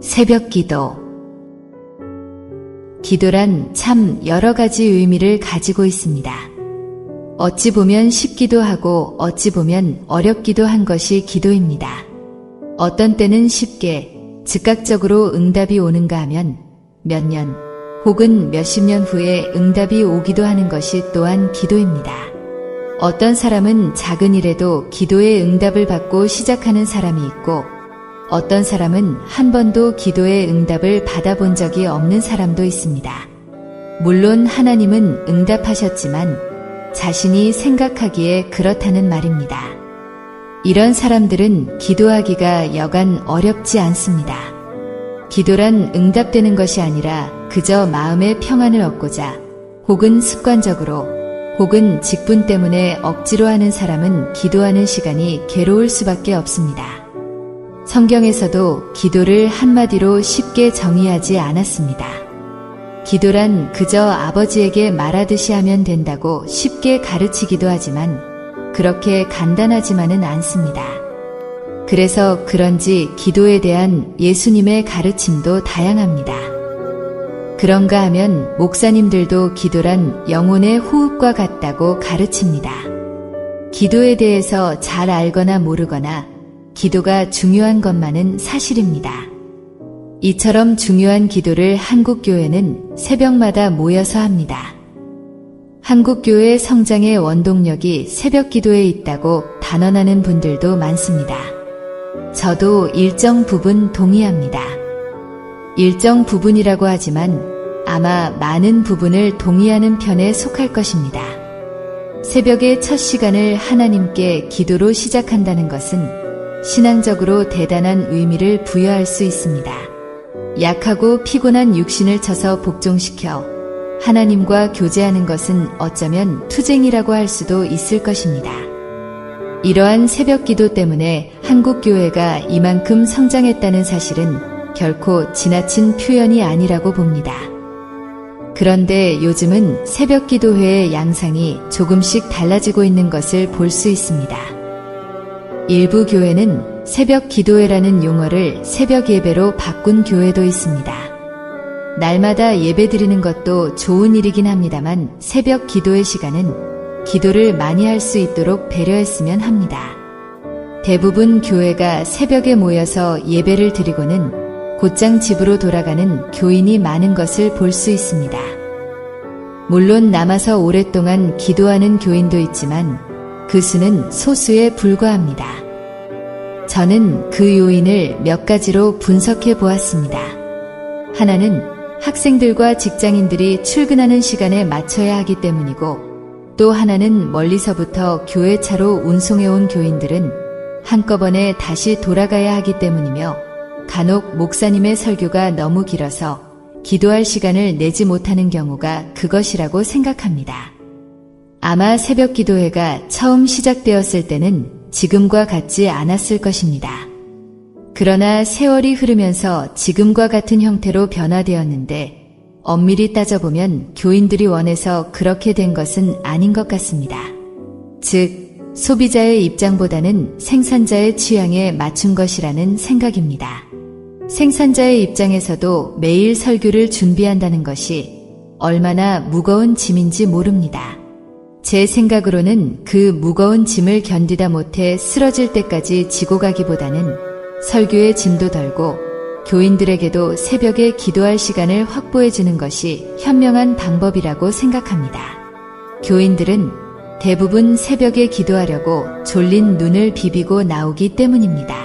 새벽 기도. 기도란 참 여러 가지 의미를 가지고 있습니다. 어찌 보면 쉽기도 하고 어찌 보면 어렵기도 한 것이 기도입니다. 어떤 때는 쉽게 즉각적으로 응답이 오는가 하면 몇 년 혹은 몇십 년 후에 응답이 오기도 하는 것이 또한 기도입니다. 어떤 사람은 작은 일에도 기도의 응답을 받고 시작하는 사람이 있고 어떤 사람은 한 번도 기도의 응답을 받아본 적이 없는 사람도 있습니다. 물론 하나님은 응답하셨지만 자신이 생각하기에 그렇다는 말입니다. 이런 사람들은 기도하기가 여간 어렵지 않습니다. 기도란 응답되는 것이 아니라 그저 마음의 평안을 얻고자 혹은 습관적으로 혹은 직분 때문에 억지로 하는 사람은 기도하는 시간이 괴로울 수밖에 없습니다. 성경에서도 기도를 한마디로 쉽게 정의하지 않았습니다. 기도란 그저 아버지에게 말하듯이 하면 된다고 쉽게 가르치기도 하지만 그렇게 간단하지만은 않습니다. 그래서 그런지 기도에 대한 예수님의 가르침도 다양합니다. 그런가 하면 목사님들도 기도란 영혼의 호흡과 같다고 가르칩니다. 기도에 대해서 잘 알거나 모르거나 기도가 중요한 것만은 사실입니다. 이처럼 중요한 기도를 한국교회는 새벽마다 모여서 합니다. 한국교회 성장의 원동력이 새벽 기도에 있다고 단언하는 분들도 많습니다. 저도 일정 부분 동의합니다. 일정 부분이라고 하지만 아마 많은 부분을 동의하는 편에 속할 것입니다. 새벽의 첫 시간을 하나님께 기도로 시작한다는 것은 신앙적으로 대단한 의미를 부여할 수 있습니다. 약하고 피곤한 육신을 쳐서 복종시켜 하나님과 교제하는 것은 어쩌면 투쟁이라고 할 수도 있을 것입니다. 이러한 새벽 기도 때문에 한국교회가 이만큼 성장했다는 사실은 결코 지나친 표현이 아니라고 봅니다. 그런데 요즘은 새벽 기도회의 양상이 조금씩 달라지고 있는 것을 볼 수 있습니다. 일부 교회는 새벽 기도회라는 용어를 새벽 예배로 바꾼 교회도 있습니다. 날마다 예배 드리는 것도 좋은 일이긴 합니다만 새벽 기도의 시간은 기도를 많이 할 수 있도록 배려했으면 합니다. 대부분 교회가 새벽에 모여서 예배를 드리고는 곧장 집으로 돌아가는 교인이 많은 것을 볼 수 있습니다. 물론 남아서 오랫동안 기도하는 교인도 있지만 그 수는 소수에 불과합니다. 저는 그 요인을 몇 가지로 분석해 보았습니다. 하나는 학생들과 직장인들이 출근하는 시간에 맞춰야 하기 때문이고 또 하나는 멀리서부터 교회차로 운송해온 교인들은 한꺼번에 다시 돌아가야 하기 때문이며 간혹 목사님의 설교가 너무 길어서 기도할 시간을 내지 못하는 경우가 그것이라고 생각합니다. 아마 새벽 기도회가 처음 시작되었을 때는 지금과 같지 않았을 것입니다. 그러나 세월이 흐르면서 지금과 같은 형태로 변화되었는데 엄밀히 따져보면 교인들이 원해서 그렇게 된 것은 아닌 것 같습니다. 즉, 소비자의 입장보다는 생산자의 취향에 맞춘 것이라는 생각입니다. 생산자의 입장에서도 매일 설교를 준비한다는 것이 얼마나 무거운 짐인지 모릅니다. 제 생각으로는 그 무거운 짐을 견디다 못해 쓰러질 때까지 지고 가기보다는 설교의 짐도 덜고 교인들에게도 새벽에 기도할 시간을 확보해 주는 것이 현명한 방법이라고 생각합니다. 교인들은 대부분 새벽에 기도하려고 졸린 눈을 비비고 나오기 때문입니다.